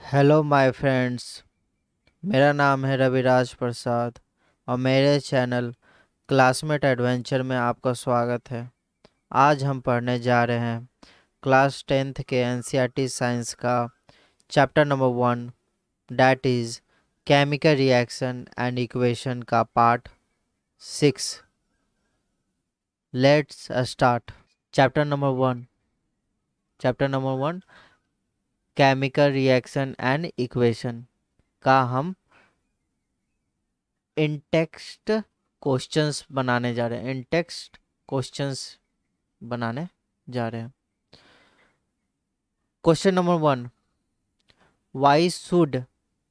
Hello my friends. मेरा नाम है रविराज प्रसाद और मेरे चैनल क्लासमेट एडवेंचर में आपका स्वागत है। आज हम पढ़ने जा रहे हैं क्लास 10th के एनसीईआरटी साइंस का chapter number 1, that is chemical reaction and equation का part 6। Let's start. Chapter number 1 chemical reaction and equation का हम इन टेक्स्ट क्वेश्चंस बनाने जा रहे हैं। Question number 1, why should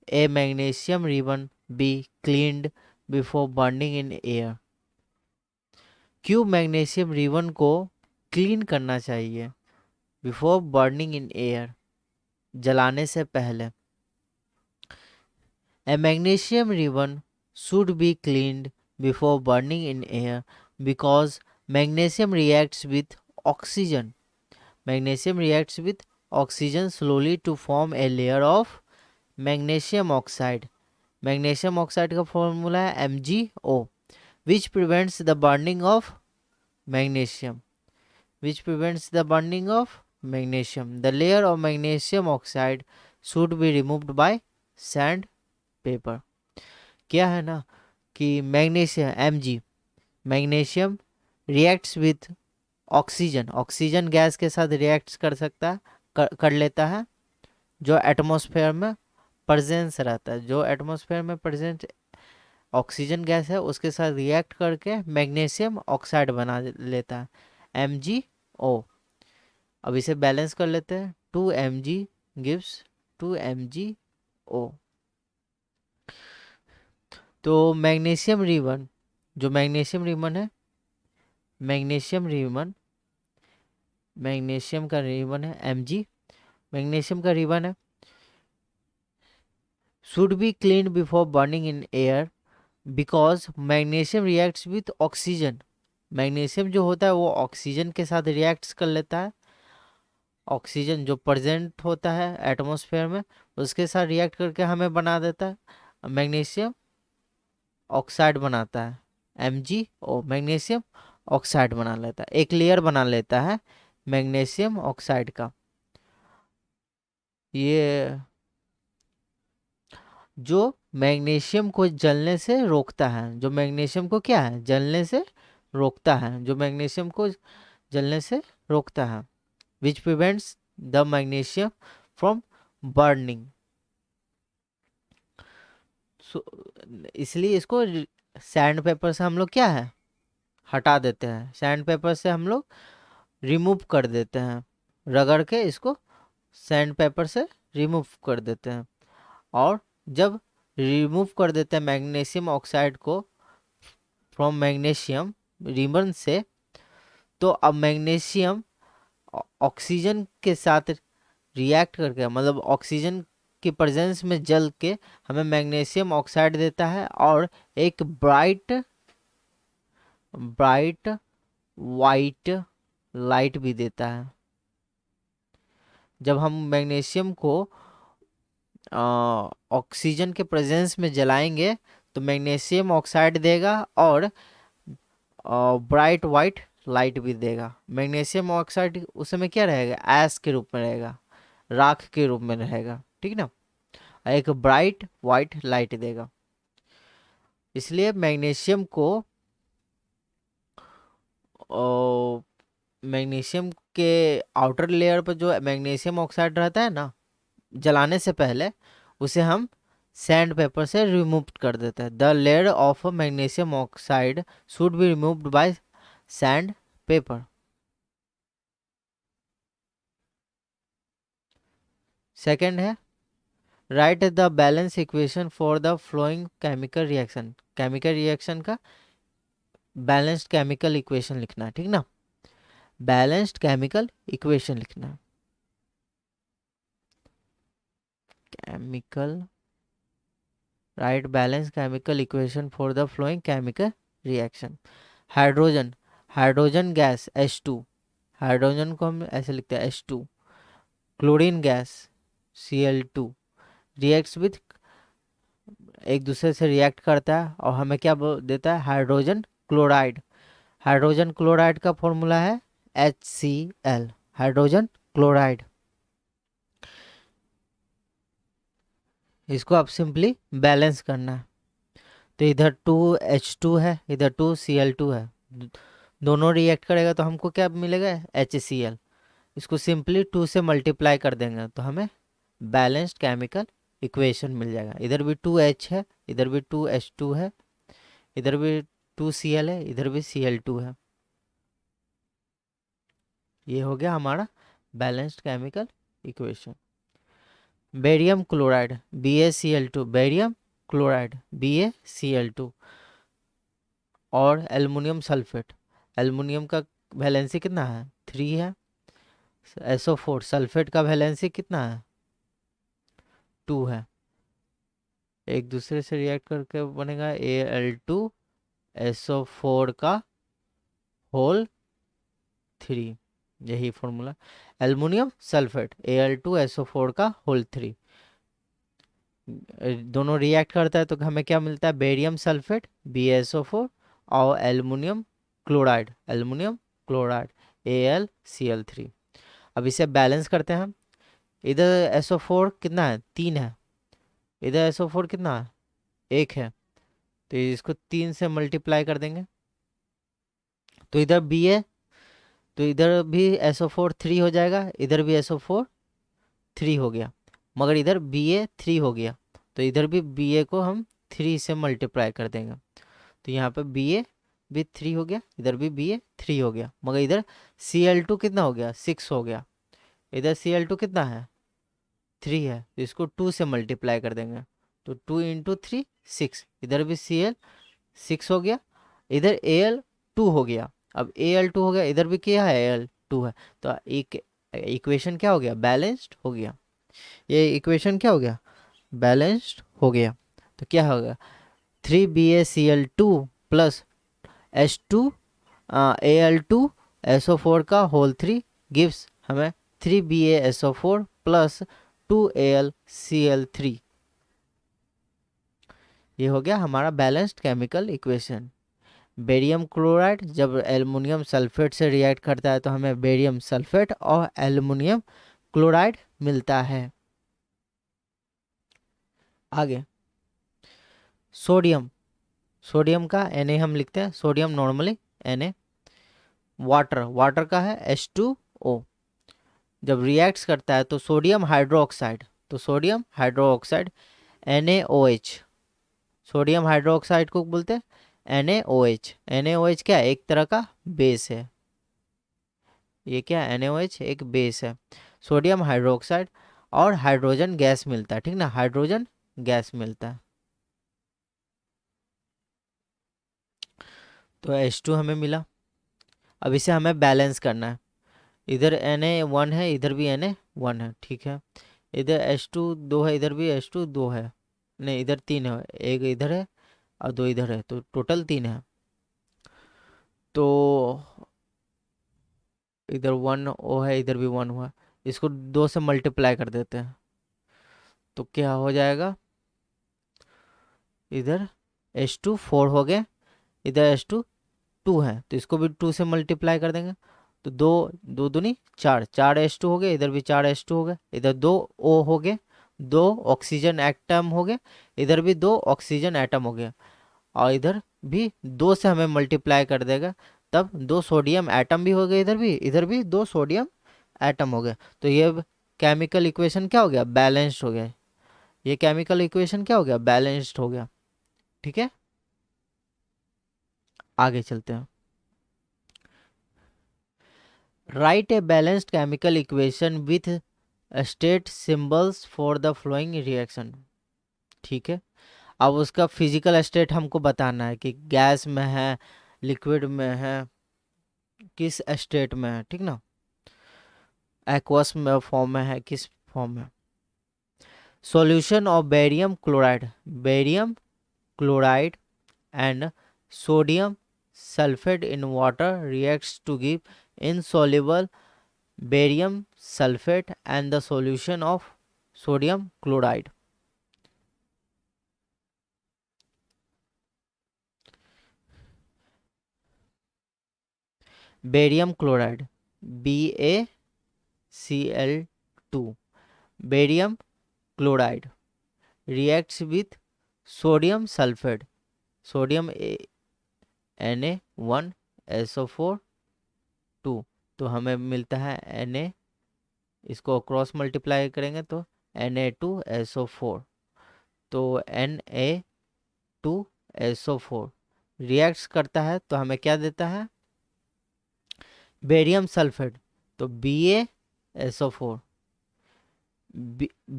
a magnesium ribbon be cleaned before burning in air? क्यों magnesium ribbon को clean करना चाहिए बिफोर बर्निंग इन एयर, जलाने से पहले? A magnesium ribbon should be cleaned before burning in air because magnesium reacts with oxygen. Magnesium reacts with oxygen slowly to form a layer of magnesium oxide. Magnesium oxide का formula है MgO, which prevents the burning of magnesium. The layer of magnesium oxide should be removed by sandpaper. क्या है ना कि magnesium reacts with oxygen gas के साथ react कर लेता है जो एटमॉस्फेयर में प्रेजेंट ऑक्सीजन गैस है उसके साथ रिएक्ट करके मैग्नीशियम ऑक्साइड बना लेता है MgO। अब इसे बैलेंस कर लेते हैं। 2Mg gives 2MgO। तो मैग्नीशियम रिबन है, मैग्नीशियम का रिबन है Mg, मैग्नीशियम का रिबन है, should be clean before burning in air because magnesium reacts with oxygen. Magnesium जो होता है वो ऑक्सीजन के साथ रिएक्ट्स कर लेता है। ऑक्सीजन जो प्रेजेंट होता है एटमॉस्फेयर में उसके साथ रिएक्ट करके हमें बना देता है मैग्नीशियम ऑक्साइड बनाता है MgO। मैग्नीशियम ऑक्साइड बना लेता है, एक लेयर बना लेता है मैग्नीशियम ऑक्साइड का। ये जो मैग्नीशियम को जलने से रोकता है, जो मैग्नीशियम को क्या है जलने से रोकता है, जो मैग्नीशियम को जलने से रोकता है, which prevents the magnesium from burning. इसलिए इसको सैंड पेपर से हम लोग क्या है हटा देते हैं, सैंड पेपर से हम लोग रिमूव कर देते हैं, रगड़ के इसको सैंड पेपर से रिमूव कर देते हैं। और जब रिमूव कर देते हैं मैग्नीशियम ऑक्साइड को फ्रॉम मैग्नीशियम रिबन से, तो अब मैग्नीशियम ऑक्सीजन के साथ रिएक्ट करके मतलब ऑक्सीजन की प्रेजेंस में जल के हमें मैग्नीशियम ऑक्साइड देता है और एक ब्राइट वाइट लाइट भी देता है। जब हम मैग्नीशियम को ऑक्सीजन के प्रेजेंस में जलाएंगे तो मैग्नीशियम ऑक्साइड देगा और ब्राइट वाइट लाइट भी देगा। मैग्नीशियम ऑक्साइड उस समय क्या रहेगा, ऐश के रूप में रहेगा, राख के रूप में रहेगा, ठीक ना, एक ब्राइट वाइट लाइट देगा। इसलिए मैग्नीशियम के आउटर लेयर पर जो मैग्नीशियम ऑक्साइड रहता है ना जलाने से पहले, उसे हम सैंड पेपर से रिमूव कर देते हैं। The layer of magnesium oxide should be removed by sand paper. Second है write the balance equation for the following chemical reaction का बैलेंस्ड केमिकल इक्वेशन लिखना है, ठीक ना, बैलेंस्ड केमिकल इक्वेशन लिखना है। Chemical write balance chemical equation for the following chemical reaction. Hydrogen gas H2 hydrogen को हम ऐसे लिखते हैं H2। Chlorine gas Cl2 reacts with, एक दूसरे से रिएक्ट करता है और हमें क्या देता है, हाइड्रोजन क्लोराइड। हाइड्रोजन क्लोराइड का फॉर्मूला है HCl, हाइड्रोजन क्लोराइड। इसको आप सिंपली बैलेंस करना है। तो इधर 2H2 है, इधर 2Cl2 है, दोनों रिएक्ट करेगा तो हमको क्या मिलेगा, HCl। इसको सिंपली 2 से मल्टीप्लाई कर देंगे तो हमें बैलेंस्ड केमिकल इक्वेशन मिल जाएगा। इधर भी 2H है, इधर भी 2H2 है, इधर भी 2Cl है, इधर भी Cl2 है। ये हो गया हमारा balanced chemical equation. Barium chloride BaCl2, barium chloride BaCl2। और एल्युमिनियम सल्फेट, एल्युमिनियम का वैलेंसी कितना है, 3 है। SO4 सल्फेट का वैलेंसी कितना है, 2 है। एक दूसरे से रिएक्ट करके बनेगा Al2SO4 का होल 3, यही फॉर्मूला। एल्युमिनियम सल्फेट Al2SO4 का होल 3, दोनों रिएक्ट करता है तो हमें क्या मिलता है, बेरियम सल्फेट BaSO4 और aluminium chloride, aluminium chloride AlCl3। अब इसे बैलेंस करते हैं हम। इधर SO4 कितना है, 3 है, इधर SO4 कितना है, 1 है, तो इसको 3 से मल्टीप्लाई कर देंगे तो इधर Ba, तो इधर भी SO4 3 हो जाएगा, इधर भी SO4 3 हो गया, मगर इधर Ba 3 हो गया, तो इधर भी Ba को हम 3 से मल्टीप्लाई कर देंगे तो यहाँ पे Ba भी 3 हो गया, इधर भी Ba 3 हो गया, मगर इधर Cl2 कितना हो गया, 6 हो गया। इधर Cl2 कितना है, 3 है, तो इसको 2 से मल्टीप्लाई कर देंगे तो 2 इंटू 3 6, इधर भी Cl 6 हो गया, इधर Al2 हो गया। अब Al2 हो गया, इधर भी क्या है, Al2 है, तो एक इक्वेशन क्या हो गया, बैलेंस्ड हो गया। ये इक्वेशन क्या हो गया, बैलेंस्ड हो गया। तो क्या होगा, 3BaCl2 प्लस Al2SO4 का होल 3 गिव्स हमें 3BaSO4 प्लस 2AlCl3। ये हो गया हमारा balanced chemical equation. Barium chloride जब एल्युमिनियम सल्फेट से रिएक्ट करता है तो हमें बेरियम सल्फेट और एल्युमिनियम क्लोराइड मिलता है। आगे सोडियम, सोडियम का Na हम लिखते हैं, sodium normally Na। Water, water का है H2O। जब रिएक्ट्स करता है तो सोडियम हाइड्रोक्साइड, तो sodium hydroxide NaOH, sodium hydroxide को बोलते हैं NaOH। NaOH क्या है, एक तरह का बेस है, ये क्या है, NaOH एक बेस है। सोडियम हाइड्रोक्साइड और हाइड्रोजन गैस मिलता है, ठीक ना, हाइड्रोजन गैस मिलता है। तो H2 हमें मिला। अब इसे हमें बैलेंस करना है, इधर Na1 है, इधर भी Na1 है, ठीक है। इधर H2 2 है, इधर भी H2 2 है, नहीं इधर 3 है, एक इधर है और 2 इधर है, तो टोटल 3 है। तो इधर 1O है, इधर भी 1 हुआ, इसको 2 से मल्टीप्लाई कर देते हैं तो क्या हो जाएगा, इधर H2 4 हो गए, इधर H2 2 है, तो इसको भी 2 से मल्टीप्लाई कर देंगे तो 2 2 दूनी 4, 4 H2 हो गए, इधर भी 4 H2 हो गए, इधर 2 O हो गए, 2 ऑक्सीजन एटम हो गए, इधर भी 2 ऑक्सीजन एटम हो गए, और इधर भी 2 से हमें मल्टीप्लाई कर देगा तब 2 सोडियम एटम भी हो गए, इधर भी 2 सोडियम एटम हो गए। तो ये केमिकल इक्वेशन क्या हो गया, बैलेंस्ड हो गया। ये केमिकल इक्वेशन क्या हो गया, बैलेंस्ड हो गया, ठीक है। आगे चलते हैं। Right a balanced chemical equation with state symbols for the flowing reaction, ठीक है। अब उसका फिजिकल स्टेट हमको बताना है कि गैस में है, लिक्विड में है, किस स्टेट में है, ठीक ना, एक्वस में फॉर्म में है, किस फॉर्म में। Solution of barium chloride and sodium sulfate in water reacts to give insoluble barium sulfate and the solution of sodium chloride. Barium chloride, BaCl2, barium chloride reacts with sodium sulfate, sodium Na1SO4 2, तो हमें मिलता है Na, इसको cross multiply करेंगे तो Na2SO4, तो Na2SO4 reacts करता है तो हमें क्या देता है, बेरियम सल्फेट, तो BaSO4,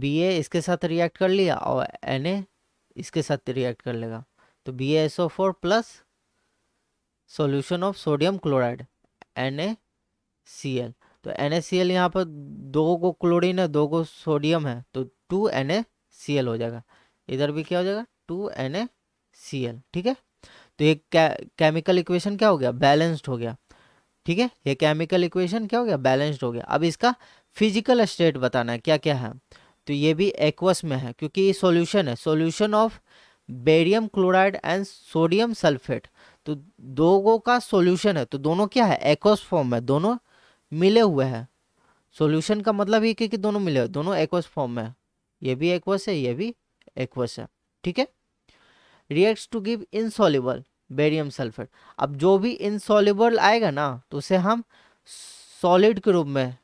Ba इसके साथ रिएक्ट कर लिया और Na इसके साथ रिएक्ट कर लेगा, तो BaSO4 plus solution of sodium chloride NaCl, तो NaCl यहाँ पर दो को क्लोरीन है, दो को सोडियम है, तो 2NaCl हो जाएगा, इधर भी क्या हो जाएगा 2NaCl। ठीक है, तो ये केमिकल इक्वेशन क्या हो गया, बैलेंस्ड हो गया। ठीक है, ये केमिकल इक्वेशन क्या हो गया, बैलेंस्ड हो गया। अब इसका फिजिकल स्टेट बताना है क्या क्या है, तो ये भी एक्वस में है क्योंकि ये सॉल्यूशन है, solution of barium chloride and sodium sulphate, तो दोनों का सॉल्यूशन है, तो दोनों क्या है, एक्वस फॉर्म में, दोनों मिले हुए हैं। सॉल्यूशन का मतलब ये कि दोनों मिले हुए, दोनों एक्वस फॉर्म में है, ये भी एक्वस है, ये भी एक्वस है। ठीक है, reacts to give insoluble barium sulphate, अब जो भी इनसॉल्युबल आएगा ना तो उसे हम सॉलिड के रूप में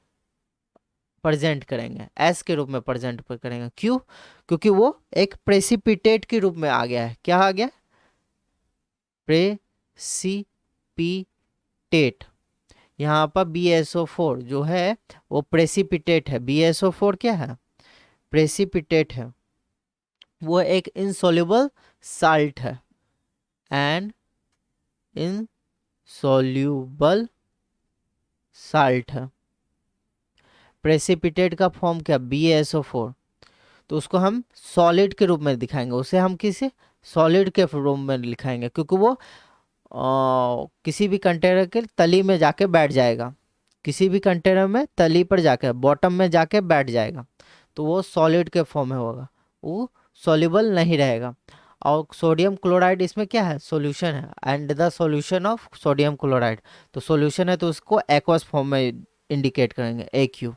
प्रेजेंट करेंगे, एस के रूप में प्रेजेंट करेंगे। क्यों, क्योंकि वो एक प्रेसिपिटेट के रूप में आ गया है। क्या आ गया, प्रेसिपिटेट। यहाँ पर BaSO4 जो है वो प्रेसिपिटेट है, BaSO4 क्या है, प्रेसिपिटेट है, वो एक इनसॉल्युबल साल्ट है, एन इनसॉल्युबल साल्ट है। प्रेसिपिटेट का फॉर्म क्या, BaSO4, तो उसको हम सॉलिड के रूप में दिखाएंगे, उसे हम किसी सॉलिड के रूप में लिखाएंगे क्योंकि वो किसी भी कंटेनर के तली में जाके बैठ जाएगा, किसी भी कंटेनर में तली पर जाके बॉटम में जाके बैठ जाएगा, तो वो सॉलिड के फॉर्म में होगा, वो सॉल्युबल नहीं रहेगा। और सोडियम क्लोराइड इसमें क्या है, सॉल्यूशन है, and the solution of sodium chloride, तो सॉल्यूशन है तो उसको एक्वस फॉर्म में इंडिकेट करेंगे AQ।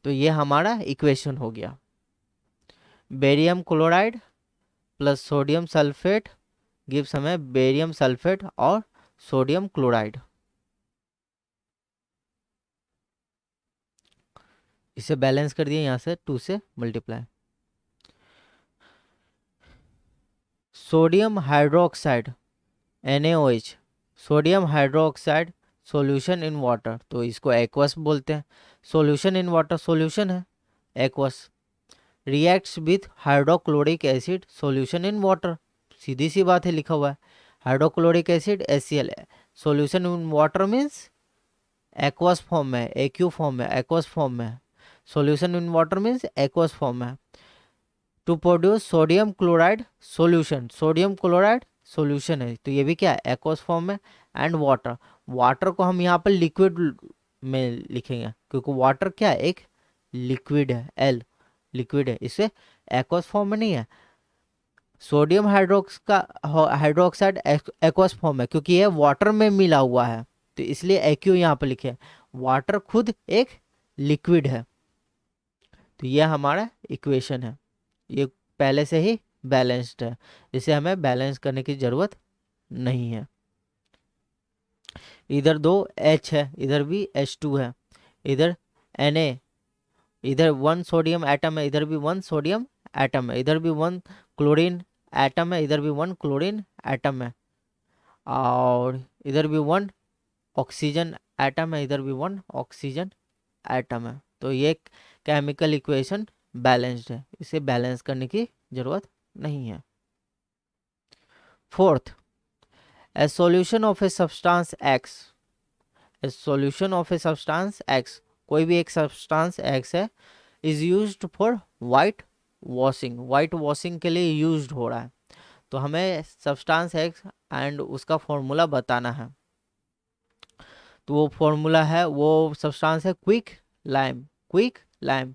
तो ये हमारा इक्वेशन हो गया, barium chloride plus sodium sulphate gives हमें बेरियम सल्फेट और सोडियम क्लोराइड। इसे बैलेंस कर दिए, यहाँ से 2 से multiply. Sodium hydroxide NaOH, sodium hydroxide solution in water, तो इसको एक्वस बोलते हैं, सॉल्यूशन इन वाटर सॉल्यूशन है aqueous, reacts with hydrochloric acid solution in water, सीधी सी बात है, लिखा हुआ है hydrochloric acid HCl, solution in water means aqueous form में, AQ फॉर्म में, एक्वस फॉर्म में, solution in water means aqueous form में। To produce sodium chloride solution, sodium chloride solution है, तो ये भी क्या है, एक्वस फॉर्म में, एंड वाटर, वाटर को हम यहाँ पर लिक्विड में लिखेंगे क्योंकि वाटर क्या है, एक लिक्विड है, L लिक्विड है, इसे एक्वस फॉर्म में नहीं है। सोडियम हाइड्रोक्स का हाइड्रोक्साइड एक्वस फॉर्म है क्योंकि ये वाटर में मिला हुआ है, तो इसलिए AQ यहाँ पर लिखे, वाटर खुद एक लिक्विड है। तो ये हमारा इक्वेशन है, ये पहले से ही बैलेंस्ड है, इसे हमें बैलेंस करने की जरूरत नहीं है। इधर 2 H है, इधर भी H2 है, इधर Na, इधर 1 सोडियम एटम है, इधर भी 1 सोडियम एटम है, इधर भी 1 क्लोरीन एटम है, इधर भी 1 क्लोरीन एटम है, और इधर भी 1 ऑक्सीजन एटम है, इधर भी 1 ऑक्सीजन एटम है। तो ये केमिकल इक्वेशन बैलेंस्ड है, इसे बैलेंस करने की जरूरत नहीं है। Fourth, a solution of a substance X, a solution of a substance X, कोई भी एक substance X है, is used for white washing, white washing के लिए used हो रहा है, तो हमें substance X एंड उसका फॉर्मूला बताना है। तो वो फॉर्मूला है, वो सब्सटेंस है quick lime. Quick lime,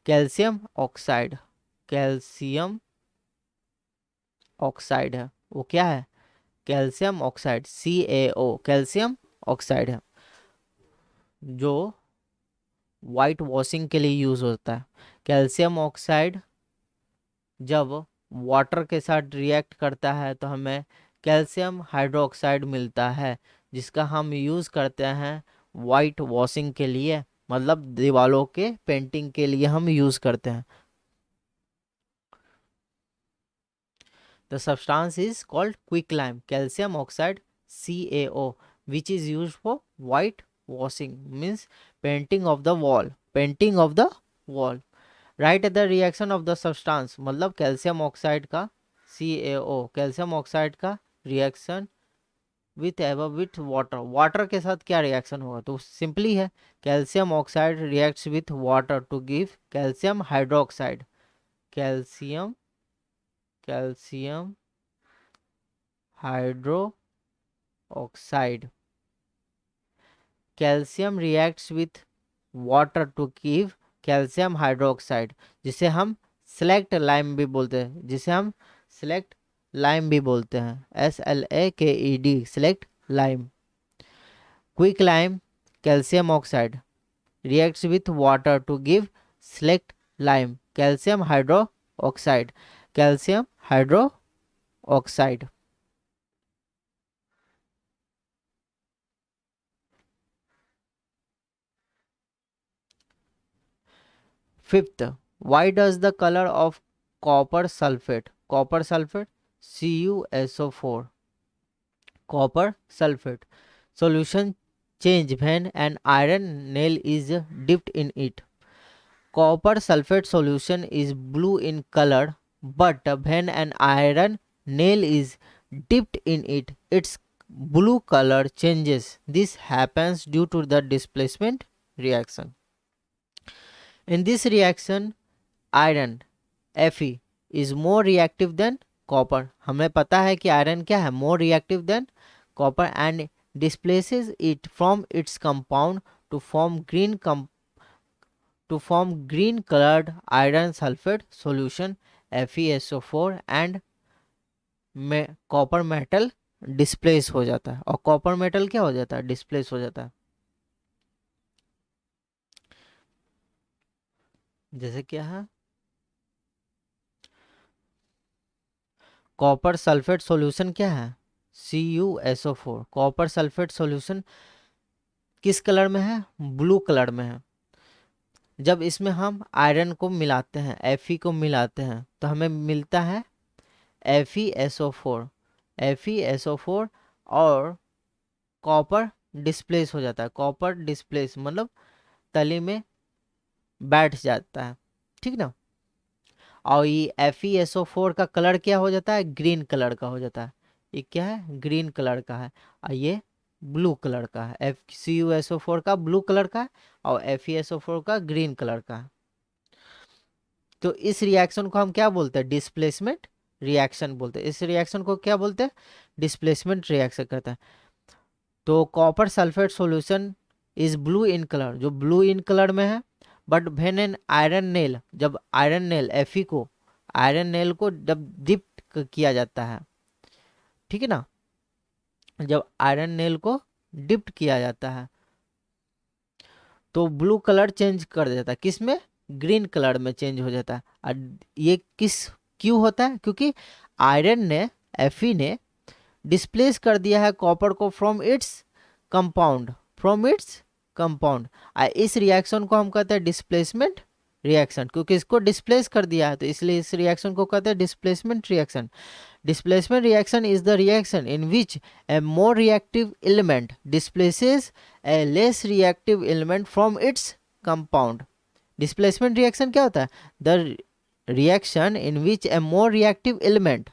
calcium oxide, calcium oxide है वो, क्या है, calcium oxide, CaO, calcium oxide है, जो वाइट वॉशिंग के लिए यूज होता है। कैल्शियम ऑक्साइड जब वाटर के साथ रिएक्ट करता है तो हमें कैल्शियम हाइड्रोक्साइड मिलता है, जिसका हम यूज करते हैं वाइट वॉशिंग के लिए, मतलब दीवालों के पेंटिंग के लिए हम यूज करते हैं। The substance is called quicklime, calcium oxide, CaO, which is used for white washing, means painting of the wall, painting of the wall. Write the reaction of the substance, मतलब calcium oxide का, CaO, calcium oxide का reaction with water, water के साथ क्या reaction होगा, तो simply है, calcium oxide reacts with water to give calcium hydroxide, calcium calcium hydro oxide, calcium reacts with water to give calcium hydroxide, जिसे हम सेलेक्ट लाइम भी बोलते हैं, जिसे हम सेलेक्ट लाइम भी बोलते हैं, SLAKED, select lime. Quick lime calcium oxide reacts with water to give select lime, calcium hydroxide, calcium hydroxide. Fifth, why does the color of copper sulfate, CuSO4, copper sulfate solution change when an iron nail is dipped in it? Copper sulfate solution is blue in color, but when an iron nail is dipped in it, its blue color changes. This happens due to the displacement reaction. In this reaction, iron Fe is more reactive than copper. हमें पता है कि iron क्या है, more reactive than copper, and displaces it from its compound to form green colored iron sulfate solution, FeSO4, and copper metal displace हो जाता है। और कॉपर मेटल क्या हो जाता है, डिस्प्लेस हो जाता है। जैसे क्या है, कॉपर सल्फेट सॉल्यूशन क्या है, CuSO4, कॉपर सल्फेट सॉल्यूशन किस कलर में है, ब्लू कलर में है। जब इसमें हम आयरन को मिलाते हैं, Fe को मिलाते हैं, तो हमें मिलता है FeSO4, FeSO4, और कॉपर डिस्प्लेस हो जाता है। कॉपर डिस्प्लेस मतलब तली में बैठ जाता है, ठीक ना। और ये FeSO4 का कलर क्या हो जाता है, ग्रीन कलर का हो जाता है। ये क्या है, ग्रीन कलर का है, और ये ब्लू कलर का है। CuSO4 का ब्लू कलर का है और FeSO4 का ग्रीन कलर का है। तो इस रिएक्शन को हम क्या बोलते हैं, डिस्प्लेसमेंट रिएक्शन बोलते हैं। इस रिएक्शन को क्या बोलते हैं, डिस्प्लेसमेंट रिएक्शन कहते हैं। तो copper sulphate solution is blue in colour, जो ब्लू इन कलर में है। But when an iron nail, जब आयरन नेल Fe को, आयरन नेल को जब डिप किया जाता है, ठीक है ना, जब आयरन नेल को डिप्ट किया जाता है तो ब्लू कलर चेंज कर देता है, किस में, ग्रीन कलर में चेंज हो जाता है। और ये किस, क्यों होता है, क्योंकि आयरन ने, Fe ने डिस्प्लेस कर दिया है कॉपर को फ्रॉम इट्स कंपाउंड, इस रिएक्शन को हम कहते हैं डिस्प्लेसमेंट रिएक्शन, क्योंकि इसको डिस्प्लेस कर दिया है, तो इसलिए इस रिएक्शन को कहते हैं displacement reaction. Displacement reaction is the reaction in which a more reactive element displaces a less reactive element from its compound. Displacement reaction क्या होता है, the reaction in which a more reactive element,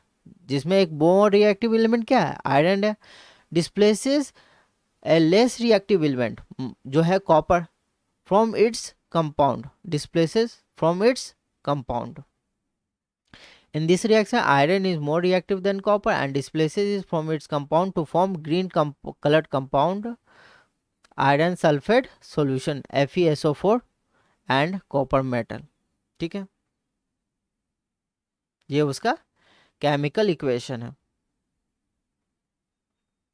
जिसमें एक more reactive element क्या है, iron है, displaces a less reactive element, जो है copper, from its compound, displaces from its compound. In this reaction, iron is more reactive than copper and displaces it from its compound to form green colored compound. Iron sulphate solution FeSO4 and copper metal. ठीक है, ये उसका chemical equation है।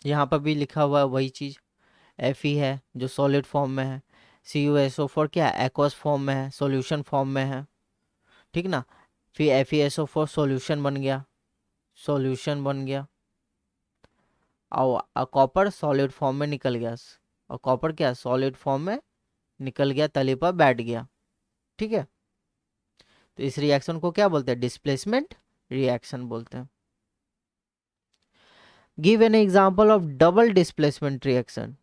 यहाँ पर भी लिखा हुआ है वही चीज, Fe है जो सॉलिड फॉर्म में है, CuSO4 क्या है, एक्वस फॉर्म में है, सॉल्यूशन फॉर्म में है। ठीक ना, फिर FeSO4 सॉल्यूशन बन गया, सॉल्यूशन बन गया, और कॉपर सॉलिड फॉर्म में निकल गया, और कॉपर क्या सॉलिड फॉर्म में निकल गया, तली पर बैठ गया। ठीक है, तो इस रिएक्शन को क्या बोलते हैं, डिस्प्लेसमेंट रिएक्शन बोलते हैं। Give an example of double displacement reaction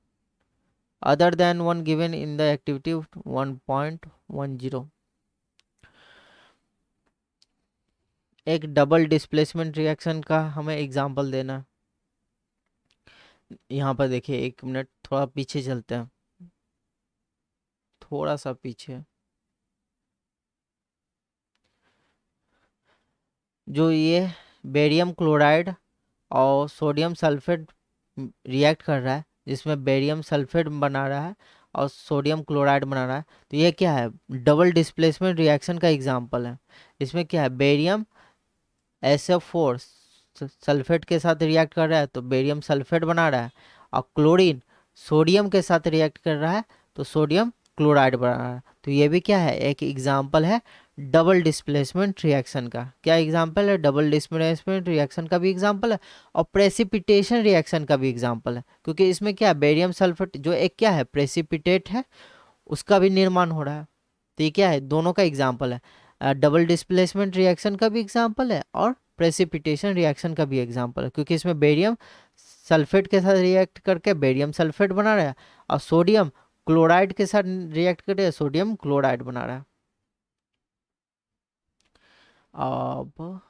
other than one given in the activity 1.10। एक डबल डिस्प्लेसमेंट रिएक्शन का हमें एग्जांपल देना। यहाँ पर देखिए, एक मिनट थोड़ा पीछे चलते हैं, थोड़ा सा पीछे। जो ये बेरियम क्लोराइड और सोडियम सल्फेट रिएक्ट कर रहा है, जिसमें बेरियम सल्फेट बना रहा है और सोडियम क्लोराइड बना रहा है, तो ये क्या है, डबल डिस्प्लेसमेंट रिएक्शन का एग्जांपल है। इसमें क्या है, बेरियम SF4 सल्फेट के साथ रिएक्ट कर रहा है तो बेरियम सल्फेट बना रहा है, और क्लोरीन सोडियम के साथ रिएक्ट कर रहा है तो सोडियम क्लोराइड बना रहा है। तो ये भी क्या है, एक एग्जांपल है डबल डिस्प्लेसमेंट रिएक्शन का। क्या एग्जांपल है, डबल डिस्प्लेसमेंट रिएक्शन का भी एग्जांपल है, और प्रेसिपिटेशन रिएक्शन का भी एग्जांपल है, क्योंकि इसमें क्या है, बेरियम सल्फेट जो एक क्या है प्रेसिपिटेट है, उसका भी निर्माण हो रहा है। तो ये क्या है, दोनों का एग्जाम्पल है, डबल डिस्प्लेसमेंट रिएक्शन का भी एग्जाम्पल है और प्रेसिपिटेशन रिएक्शन का भी एग्जाम्पल है, क्योंकि इसमें बेरियम सल्फेट के साथ रिएक्ट करके बेरियम सल्फेट बना रहा है, और सोडियम क्लोराइड के साथ रिएक्ट करके सोडियम क्लोराइड बना रहा है। अब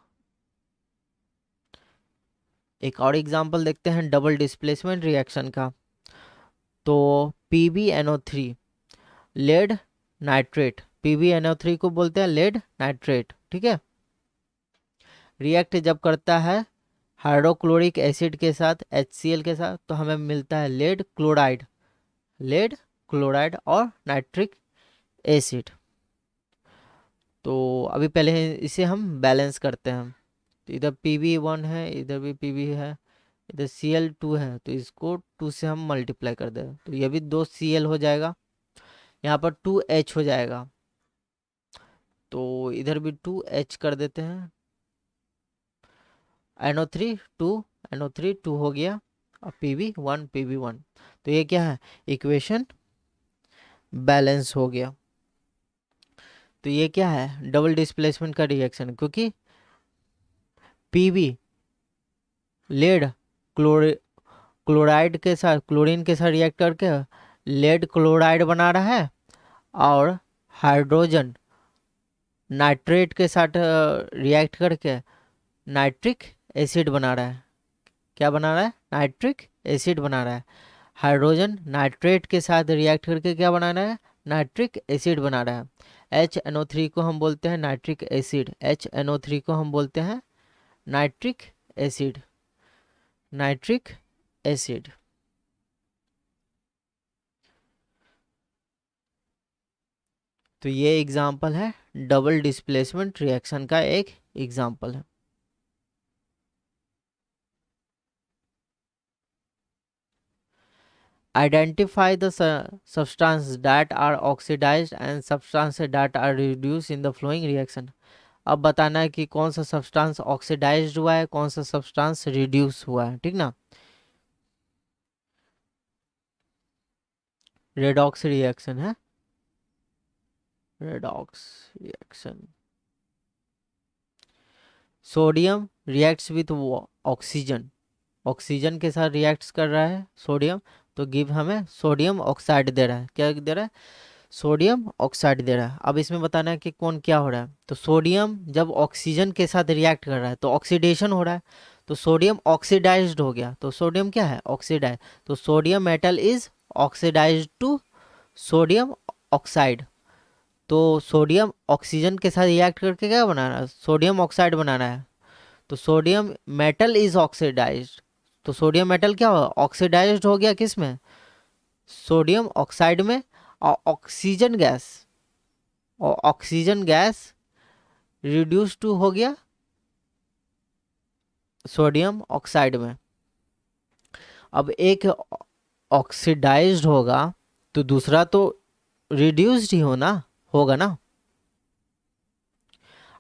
एक और एग्जाम्पल देखते हैं डबल डिस्प्लेसमेंट रिएक्शन का। तो PbNO3 लेड नाइट्रेट, PbNO3 को बोलते हैं लेड नाइट्रेट। ठीक है, रिएक्ट जब करता है हाइड्रोक्लोरिक एसिड के साथ HCl के साथ, तो हमें मिलता है लेड क्लोराइड, लेड क्लोराइड और नाइट्रिक एसिड। तो अभी पहले इसे हम बैलेंस करते हैं। तो इधर Pb1 है, इधर भी Pb है, इधर Cl2 है, तो इसको 2 से हम मल्टीप्लाई कर दें तो ये भी 2 Cl हो जाएगा, यहाँ पर 2H हो जाएगा, तो इधर भी 2H कर देते हैं, NO3 2, NO3 2 हो गया, और Pb1 तो ये क्या है, इक्वेशन बैलेंस हो गया। तो ये क्या है, डबल डिस्प्लेसमेंट का रिएक्शन, क्योंकि Pb लेड क्लोराइड के साथ, क्लोरीन के साथ रिएक्ट करके लेड क्लोराइड बना रहा है, और हाइड्रोजन नाइट्रेट के साथ रिएक्ट करके नाइट्रिक एसिड बना रहा है। क्या बना रहा है, नाइट्रिक एसिड बना रहा है। हाइड्रोजन नाइट्रेट के साथ रिएक्ट करके क्या बना रहा है, नाइट्रिक एसिड बना रहा है। HNO3 को हम बोलते हैं नाइट्रिक एसिड, HNO3 को हम बोलते हैं नाइट्रिक एसिड, नाइट्रिक एसिड। तो ये एग्जाम्पल है डबल डिस्प्लेसमेंट रिएक्शन का, एक एग्जाम्पल है। Identify the substances that are oxidized and substances that are reduced in the flowing reaction। अब बताना है कि कौन सा सब्सटेंस ऑक्सीडाइज्ड हुआ है, कौन सा सब्सटेंस रिड्यूस हुआ है। ठीक ना, रेडॉक्स रिएक्शन है, redox reaction. Sodium reacts with oxygen, oxygen के साथ रिएक्ट्स कर रहा है सोडियम, तो गिव हमें सोडियम ऑक्साइड दे रहा है। क्या दे रहा है, सोडियम ऑक्साइड दे रहा है। अब इसमें बताना है कि कौन क्या हो रहा है। तो सोडियम जब ऑक्सीजन के साथ रिएक्ट कर रहा है तो ऑक्सीडेशन हो रहा है, तो सोडियम ऑक्सीडाइज्ड हो गया, तो सोडियम क्या है, ऑक्सीडाइज, तो sodium metal is oxidised to sodium oxide. तो सोडियम ऑक्सीजन के साथ रिएक्ट करके क्या बना रहा है, सोडियम ऑक्साइड बना रहा है, तो सोडियम मेटल इज ऑक्सीडाइज्ड। तो सोडियम मेटल क्या हुआ, ऑक्सीडाइज्ड हो गया किस में, सोडियम ऑक्साइड में और ऑक्सीजन गैस रिड्यूस टू हो गया सोडियम ऑक्साइड में। अब एक ऑक्सीडाइज्ड होगा तो दूसरा तो रिड्यूस्ड ही होगा ना।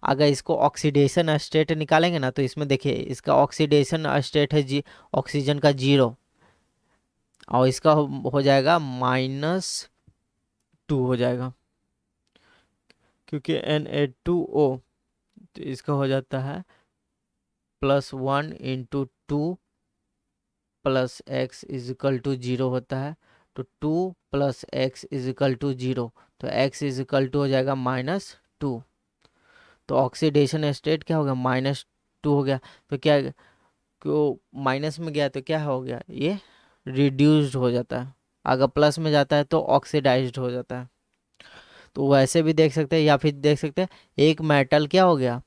अगर इसको ऑक्सीडेशन स्टेट निकालेंगे ना तो इसमें देखिए इसका ऑक्सीडेशन स्टेट है जी ऑक्सीजन का 0 और इसका हो जाएगा -2 हो जाएगा क्योंकि Na2O, तो इसका हो जाता है +1 × 2 + x = 0 होता है। तो 2 + x = 0, तो x = हो जाएगा -2। तो ऑक्सीडेशन स्टेट क्या हो गया -2 हो गया। तो क्या क्यों माइनस में गया तो क्या हो गया ये रिड्यूस्ड हो जाता है। अगर प्लस में जाता है तो ऑक्सीडाइज्ड हो जाता है। तो वैसे भी देख सकते हैं या फिर देख सकते हैं एक मेटल क्या हो गया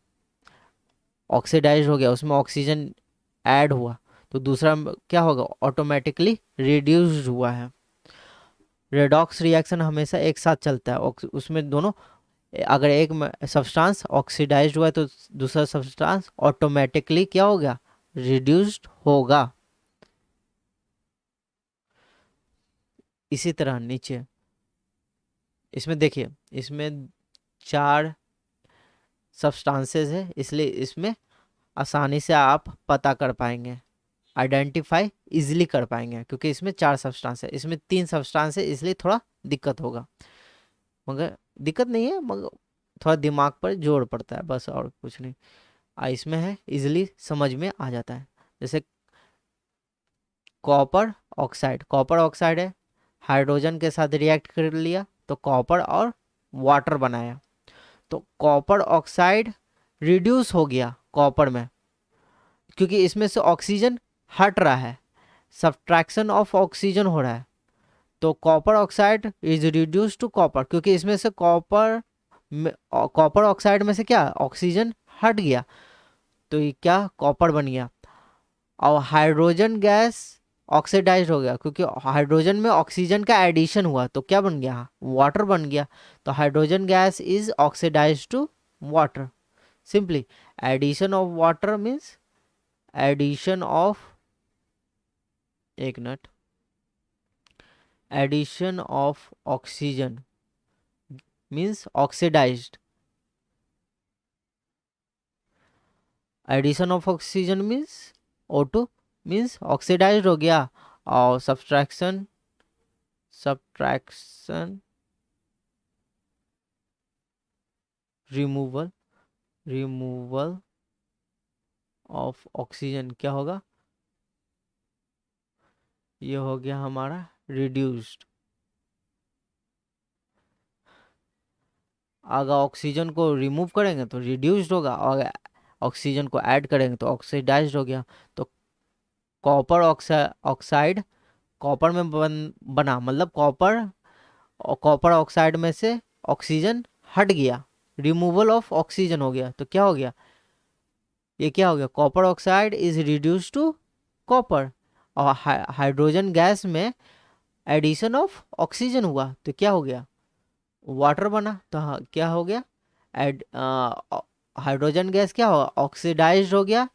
ऑक्सीडाइज हो गया, उसमें ऑक्सीजन ऐड हुआ तो दूसरा क्या होगा ऑटोमेटिकली रिड्यूस्ड हुआ है। रेडॉक्स रिएक्शन हमेशा एक साथ चलता है उसमें दोनों, अगर एक सब्सटेंस ऑक्सीडाइज्ड हुआ है तो दूसरा सब्सटेंस ऑटोमेटिकली क्या हो गया रिड्यूस्ड होगा। इसी तरह नीचे इसमें देखिए इसमें 4 सब्सटेंसेस है इसलिए इसमें आसानी से आप पता कर पाएंगे, आइडेंटिफाई इजीली कर पाएंगे क्योंकि इसमें 4 सब्सटेंस है। इसमें 3 सब्सटेंस है इसलिए थोड़ा दिक्कत होगा, मगर दिक्कत नहीं है, मगर थोड़ा दिमाग पर जोर पड़ता है बस और कुछ नहीं। इसमें है इजीली समझ में आ जाता है। जैसे कॉपर ऑक्साइड है, हाइड्रोजन के साथ रिएक्ट कर लिया तो कॉपर और वाटर बनाया, तो कॉपर ऑक्साइड रिड्यूस हो गया कॉपर में क्योंकि इसमें से ऑक्सीजन हट रहा है, सब्ट्रैक्शन ऑफ ऑक्सीजन हो रहा है। तो copper oxide is reduce to copper क्योंकि इसमें से कॉपर ऑक्साइड में से क्या ऑक्सीजन हट गया तो ये क्या कॉपर बन गया। और हाइड्रोजन गैस ऑक्सीडाइज हो गया क्योंकि हाइड्रोजन में ऑक्सीजन का एडिशन हुआ तो क्या बन गया वाटर बन गया। तो hydrogen gas is oxidise to water. Simply addition of water means addition of एक minute addition of oxygen means oxidised, addition of oxygen means O2 means oxidised हो गया और सब्ट्रैक्शन रिमूवल ऑफ ऑक्सीजन क्या होगा ये हो गया हमारा रिड्यूस्ड। अगर ऑक्सीजन को रिमूव करेंगे तो रिड्यूस्ड होगा और ऑक्सीजन को ऐड करेंगे तो ऑक्सीडाइज्ड हो गया। तो कॉपर ऑक्साइड कॉपर में बना मतलब कॉपर ऑक्साइड में से ऑक्सीजन हट गया, रिमूवल ऑफ ऑक्सीजन हो गया तो क्या हो गया ये क्या हो गया copper oxide is reduce to copper. और हाइड्रोजन गैस में एडिशन ऑफ ऑक्सीजन हुआ तो क्या हो गया वाटर बना। तो हाँ क्या हो गया हाइड्रोजन गैस क्या होगा ऑक्सीडाइज्ड हो गया,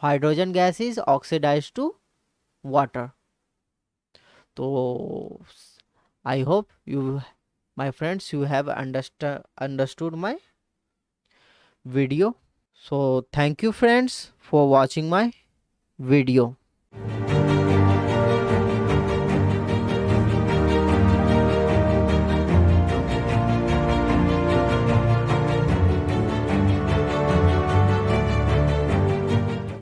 hydrogen gas is oxidised to water. तो I hope you my friends you have understood my video. So thank you friends for watching my video.